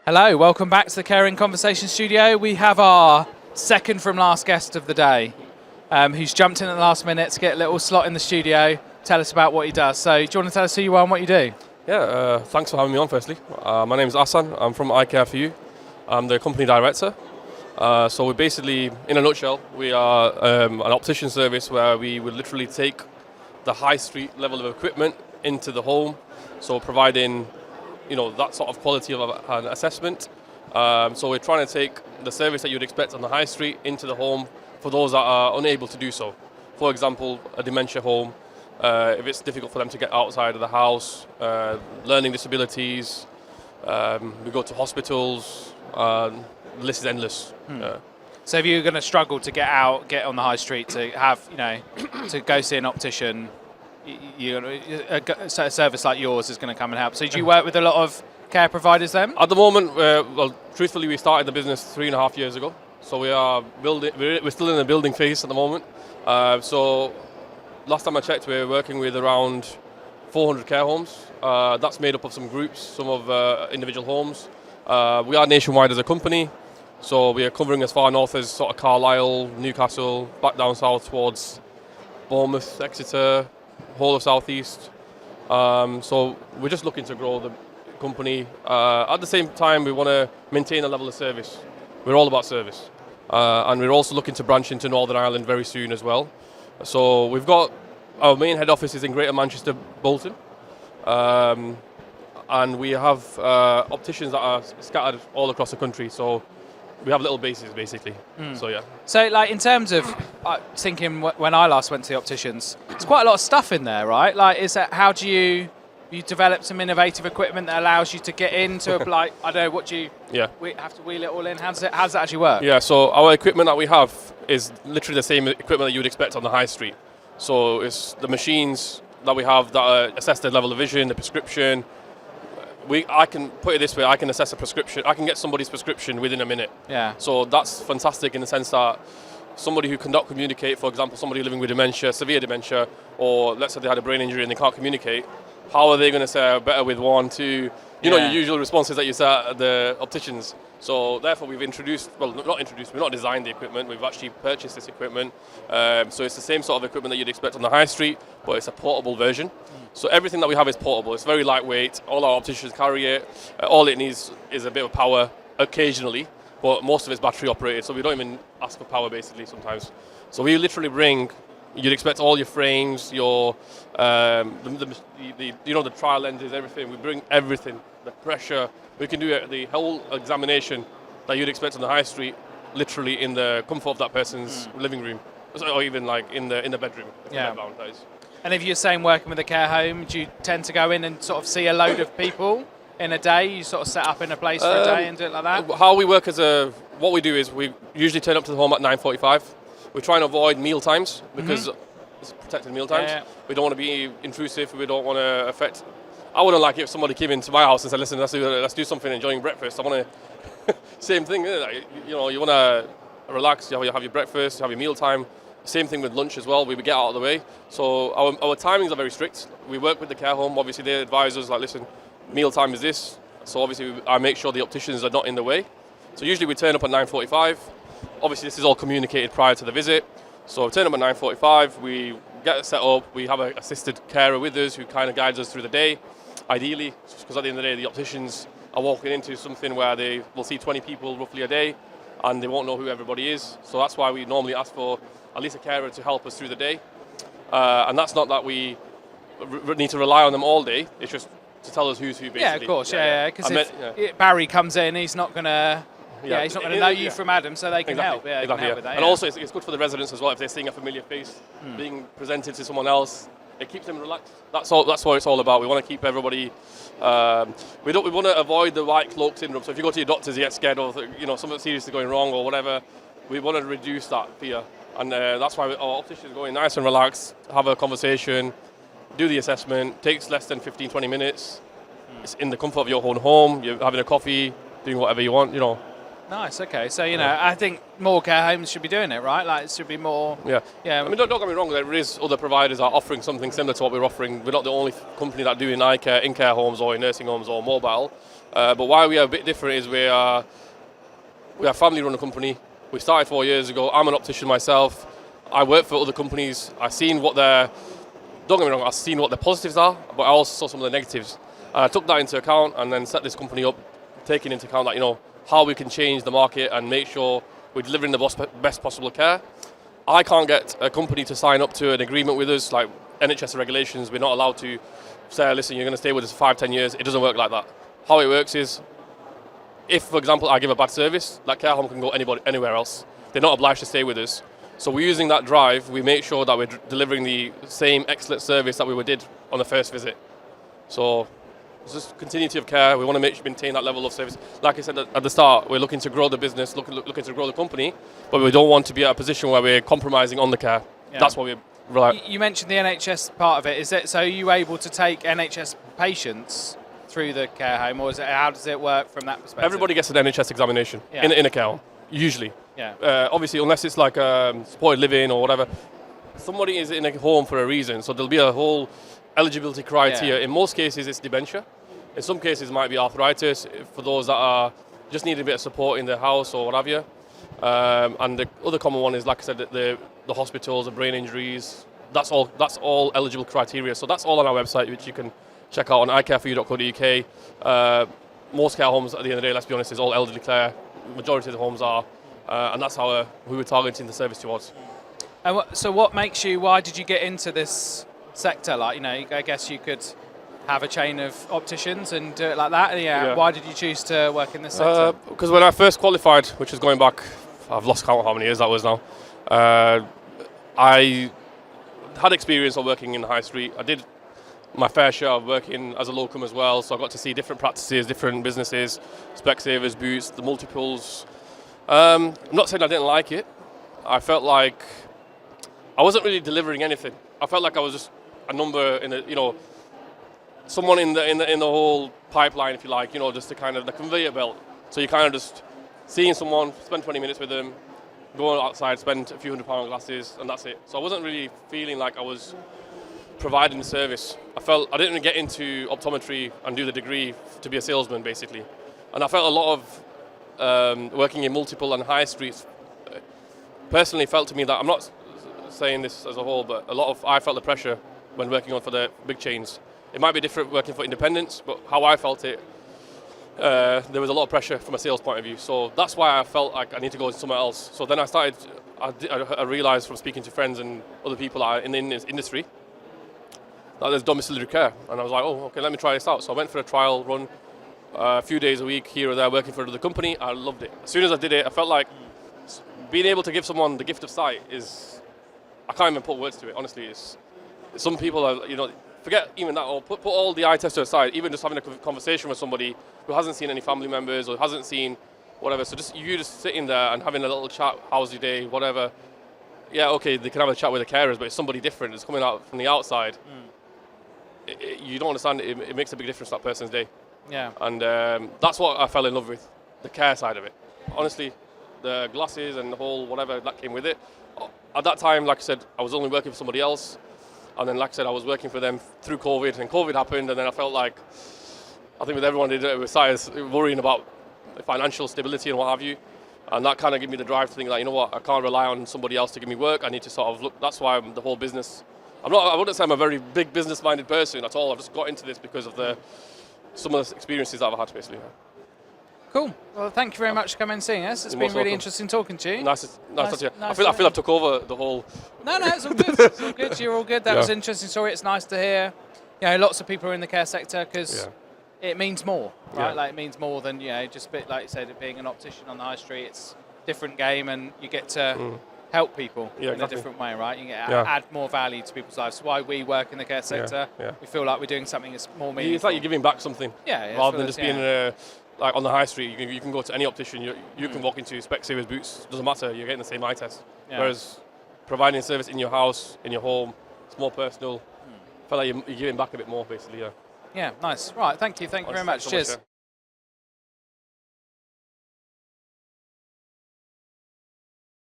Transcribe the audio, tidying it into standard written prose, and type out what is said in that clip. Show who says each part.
Speaker 1: Hello, welcome back to the Caring Conversation studio. We have our second from last guest of the day, who's jumped in at the last minute to get a little slot in the studio, tell us about what he does. So do you want to tell us who you are and what you do?
Speaker 2: Yeah, thanks for having me on firstly. My name is Ahsan, I'm from Eyecare For You. I'm the company director. So we're basically, in a nutshell, we are an optician service where we will literally take the high street level of equipment into the home. So providing, that sort of quality of an assessment. So we're trying to take the service that you'd expect on the high street into the home for those that are unable to do so. For example, a dementia home, if it's difficult for them to get outside of the house, learning disabilities, we go to hospitals, the list is endless.
Speaker 1: So if you're going to struggle to get out, get on the high street, to have, to go see an optician, a service like yours is going to come and help. So do you work with a lot of care providers then?
Speaker 2: At the moment, truthfully, we started the business 3.5 years ago. So we are building. We're still in the building phase at the moment. So last time I checked, we're working with around 400 care homes. That's made up of some groups, some of individual homes. We are nationwide as a company, so we are covering as far north as sort of Carlisle, Newcastle, back down south towards Bournemouth, Exeter, whole of South East. So we're just looking to grow the company. At the same time, we want to maintain a level of service. We're all about service. And we're also looking to branch into Northern Ireland very soon as well. So we've got our main head office is in Greater Manchester, Bolton. And we have opticians that are scattered all across the country. So we have little bases basically. So yeah.
Speaker 1: So like in terms of thinking when I last went to the opticians, there's quite a lot of stuff in there, right? Like how do you develop some innovative equipment that allows you to get into like, I don't know, what do you we have to wheel it all in? How does that actually work?
Speaker 2: Yeah, so our equipment that we have is literally the same equipment that you would expect on the high street. So it's the machines that we have that assess the level of vision, the prescription. I can put it this way, I can assess a prescription, I can get somebody's prescription within a minute.
Speaker 1: Yeah.
Speaker 2: So that's fantastic in the sense that somebody who cannot communicate, for example, somebody living with dementia, severe dementia, or let's say they had a brain injury and they can't communicate, how are they going to say better with 1, 2, your usual responses that you say at the opticians. So therefore we've introduced, well not introduced, we've not designed the equipment, we've actually purchased this equipment. So it's the same sort of equipment that you'd expect on the high street, but it's a portable version. So everything that we have is portable, it's very lightweight, all our opticians carry it. All it needs is a bit of power occasionally, but most of it's battery operated, so we don't even ask for power basically sometimes. So we literally bring, you'd expect all your frames, your the trial lenses, everything. We bring everything, the pressure. We can do the whole examination that you'd expect on the high street, literally in the comfort of that person's living room, or even like in the bedroom.
Speaker 1: Yeah.
Speaker 2: Bound, that is.
Speaker 1: And if you're saying working with a care home, do you tend to go in and sort of see a load of people in a day? You sort of set up in a place for a day and do it like that?
Speaker 2: How we work what we do is we usually turn up to the home at 9:45. We try and avoid meal times because it's protected meal times.
Speaker 1: Yeah.
Speaker 2: We don't want to be intrusive. We don't want to affect. I wouldn't like it if somebody came into my house and said, "Listen, let's do something enjoying breakfast." I want to same thing. You want to relax. You have your breakfast. You have your meal time. Same thing with lunch as well. We get out of the way. So our timings are very strict. We work with the care home. Obviously, they advise us like, "Listen, meal time is this." So obviously, I make sure the opticians are not in the way. So usually we turn up at 9:45. Obviously, this is all communicated prior to the visit. So we turn up at 9:45. We get it set up. We have an assisted carer with us who kind of guides us through the day. Ideally, because at the end of the day, the opticians are walking into something where they will see 20 people roughly a day, and they won't know who everybody is. So that's why we normally ask for at least a carer to help us through the day. And that's not that we need to rely on them all day. It's just to tell us who's who, basically.
Speaker 1: Yeah, of course, Because if Barry comes in, he's not going to... Yeah, he's not going to know you from Adam, so they can help. Yeah,
Speaker 2: exactly,
Speaker 1: can help with that.
Speaker 2: And also, it's good for the residents as well if they're seeing a familiar face being presented to someone else. It keeps them relaxed. That's what it's all about. We want to keep everybody. We want to avoid the white cloak syndrome. So if you go to your doctors, you get scared of something serious is going wrong or whatever. We want to reduce that fear, and that's why our opticians go in nice and relaxed, have a conversation, do the assessment. Takes less than 15-20 minutes. It's in the comfort of your own home. You're having a coffee, doing whatever you want.
Speaker 1: Nice. Okay. So I think more care homes should be doing it, right? Like it should be more.
Speaker 2: Yeah.
Speaker 1: Yeah.
Speaker 2: I mean, don't get me wrong. There is other providers that are offering something similar to what we're offering. We're not the only company that do in eye care, in care homes or in nursing homes or mobile. But why we are a bit different is we are a family-run company. We started 4 years ago. I'm an optician myself. I work for other companies. I've seen what their don't get me wrong. I've seen what the positives are, but I also saw some of the negatives. And I took that into account and then set this company up, taking into account that how we can change the market and make sure we're delivering the best possible care. I can't get a company to sign up to an agreement with us, like NHS regulations. We're not allowed to say, listen, you're going to stay with us for 5-10 years. It doesn't work like that. How it works is, if, for example, I give a bad service, that care home can go anywhere else. They're not obliged to stay with us. So we're using that drive. We make sure that we're delivering the same excellent service that we did on the first visit. So it's just continuity of care. We want to maintain that level of service. Like I said at the start, we're looking to grow the business, looking to grow the company, but we don't want to be at a position where we're compromising on the care. Yeah. That's what we're like.
Speaker 1: You mentioned the NHS part of it. Is it so? Are you able to take NHS patients through the care home, or how does it work from that perspective?
Speaker 2: Everybody gets an NHS examination in a care home, usually.
Speaker 1: Yeah.
Speaker 2: Obviously, unless it's like supported living or whatever, somebody is in a home for a reason. So there'll be a whole eligibility criteria. Yeah. In most cases, it's dementia. In some cases, it might be arthritis for those that are just need a bit of support in their house or what have you. And the other common one is, like I said, the hospitals, the brain injuries. That's all eligible criteria. So that's all on our website, which you can check out on eyecareforyou.co.uk. Most care homes, at the end of the day, let's be honest, is all elderly care. Majority of the homes are. And that's how we were targeting the service towards.
Speaker 1: And why did you get into this sector? Like, I guess you could have a chain of opticians and do it like that. Yeah. Why did you choose to work in this sector?
Speaker 2: Because when I first qualified, which is going back, I've lost count of how many years that was now. I had experience of working in the high street. I did my fair share of working as a locum as well, so I got to see different practices, different businesses, Specsavers, Boots, the multiples. I'm not saying I didn't like it. I felt like I wasn't really delivering anything. I felt like I was just a number in someone in the whole pipeline, if you like, just the kind of the conveyor belt. So you kind of just seeing someone, spend 20 minutes with them, go outside, spend a few £100 on glasses, and that's it. So I wasn't really feeling like I was providing the service. I didn't really get into optometry and do the degree to be a salesman, basically. And I felt a lot of working in multiple and high streets personally felt to me that, I'm not saying this as a whole, but I felt the pressure when working for the big chains. It might be different working for independents, but how I felt it, there was a lot of pressure from a sales point of view. So that's why I felt like I need to go somewhere else. So then I realized from speaking to friends and other people in the industry that there's domiciliary care. And I was like, oh, okay, let me try this out. So I went for a trial run, a few days a week here or there working for another company. I loved it. As soon as I did it, I felt like being able to give someone the gift of sight is, I can't even put words to it, honestly. Some people are, forget even that, or put all the eye tests aside, even just having a conversation with somebody who hasn't seen any family members or hasn't seen whatever. So just sitting there and having a little chat, how's your day, whatever. Yeah, okay, they can have a chat with the carers, but it's somebody different. It's coming out from the outside. You don't understand it. It makes a big difference to that person's day.
Speaker 1: Yeah.
Speaker 2: And that's what I fell in love with, the care side of it. Honestly, the glasses and the whole whatever that came with it. At that time, like I said, I was only working for somebody else. And then, like I said, I was working for them through COVID, and COVID happened, and then I felt like, I think with everyone did it, was worrying about financial stability and what have you. And that kind of gave me the drive to think that, I can't rely on somebody else to give me work. I need to sort of look, that's why the whole business, I wouldn't say I'm a very big business-minded person at all. I've just got into this because of some of the experiences that I've had, basically.
Speaker 1: Cool. Well, thank you very much for coming and seeing us. It's been really interesting talking to you.
Speaker 2: Nice to see you. I feel I took over the whole...
Speaker 1: No, it's all good. It's all good. You're all good. That was an interesting story. It's nice to hear. Lots of people are in the care sector because it means more, right? Yeah. Like, it means more than, just a bit, like you said, being an optician on the high street. It's a different game, and you get to help people in a different way, right? You get add more value to people's lives. That's why we work in the care sector. We feel like we're doing something that's more meaningful.
Speaker 2: It's like you're giving back something. Rather than just being like on the high street. You can go to any optician. You can walk into Specsavers, Boots. Doesn't matter. You're getting the same eye test. Whereas providing service in your house, in your home, it's more personal. I feel like you're giving back a bit more, basically.
Speaker 1: Yeah, nice. Right, thank you very much. Cheers.